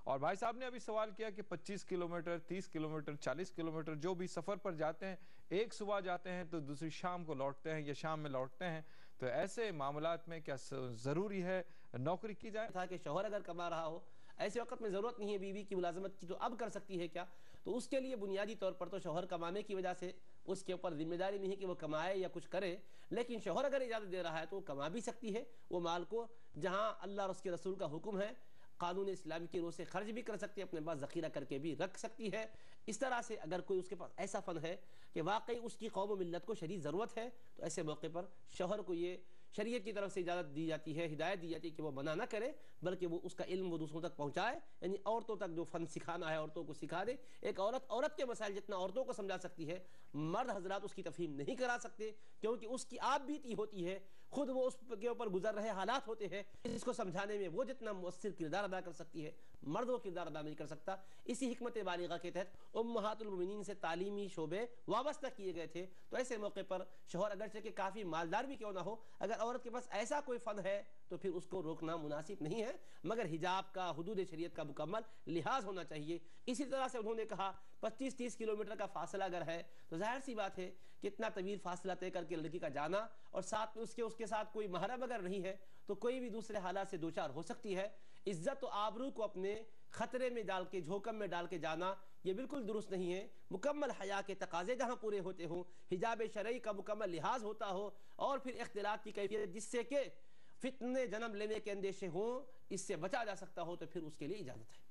اور بھائی صاحب نے ابھی سوال کیا کہ 25 کلومیٹر 30 کلومیٹر 40 کلومیٹر جو بھی سفر پر جاتے ہیں، ایک صبح جاتے ہیں تو دوسری شام کو لوٹتے ہیں یا شام میں لوٹتے ہیں، تو ایسے معاملات میں کیا ضروری ہے نوکری کی جائے؟ تھا کہ شوہر اگر کما رہا ہو، ایسے وقت میں ضرورت نہیں ہے بیوی کی ملازمت کی، تو اب کر سکتی ہے کیا؟ تو اس کے لیے بنیادی طور پر تو شوہر کمانے کی وجہ سے اس کے اوپر ذمہ داری نہیں ہے کہ وہ کمائے یا کچھ کرے، لیکن شوہر اگر اجازت دے رہا ہے تو وہ کما بھی سکتی ہے وہ مال کو، جہاں اللہ اور اس کے رسول کا حکم ہے قانون اسلامی کی روح سے خرچ بھی کر سکتی ہے، اپنے پاس ذخیرہ کر کے بھی رکھ سکتی ہے۔ اس طرح سے اگر کوئی اس کے پاس ایسا فن ہے کہ واقعی اس کی قوم و ملت کو شدید ضرورت ہے، تو ایسے موقع پر شوہر کو یہ شریعت کی طرف سے اجازت دی جاتی ہے، ہدایت دی جاتی ہے کہ وہ منع نہ کرے، بلکہ وہ اس کا علم وہ دوسروں تک پہنچائے، یعنی عورتوں تک جو فن سکھانا ہے عورتوں کو سکھا دے۔ ایک عورت کے مسائل جتنا عورتوں کو سمجھا سکتی ہے، مرد حضرات اس کی تفہیم نہیں کرا سکتے، کیونکہ اس کی آپ بیتی ہوتی ہے، خود وہ اس کے اوپر گزر رہے حالات ہوتے ہیں، اس کو سمجھانے میں وہ جتنا مؤثر کردار ادا کر سکتی ہے، مرد وہ کردار ادا نہیں کر سکتا۔ اسی حکمت بالغہ کے تحت امہات المومنین سے تعلیمی شعبے وابستہ کیے گئے تھے، تو ایسے موقع پر شوہر اگرچہ کہ کافی مالدار بھی کیوں نہ ہو، اگر عورت کے پاس ایسا کوئی فن ہے تو پھر اس کو روکنا مناسب نہیں ہے، مگر حجاب کا، حدود شریعت کا مکمل لحاظ ہونا چاہیے۔ اسی طرح سے انہوں نے کہا 25-30 کلومیٹر کا فاصلہ اگر ہے تو ظاہر سی بات ہے کہ اتنا طویل فاصلہ طے کر کے لڑکی کا جانا، اور ساتھ میں اس کے ساتھ کوئی محرم اگر نہیں ہے تو کوئی بھی دوسرے حالات سے دوچار ہو سکتی ہے۔ عزت و آبرو کو اپنے خطرے میں ڈال کے، جھوکم میں ڈال کے جانا، یہ بالکل درست نہیں ہے۔ مکمل حیا کے تقاضے جہاں پورے ہوتے ہوں، حجاب شرعی کا مکمل لحاظ ہوتا ہو، اور پھر اختلاط کی کیفیت جس سے کہ فتنے جنم لینے کے اندیشے ہوں، اس سے بچا جا سکتا ہو، تو پھر اس کے لیے اجازت ہے۔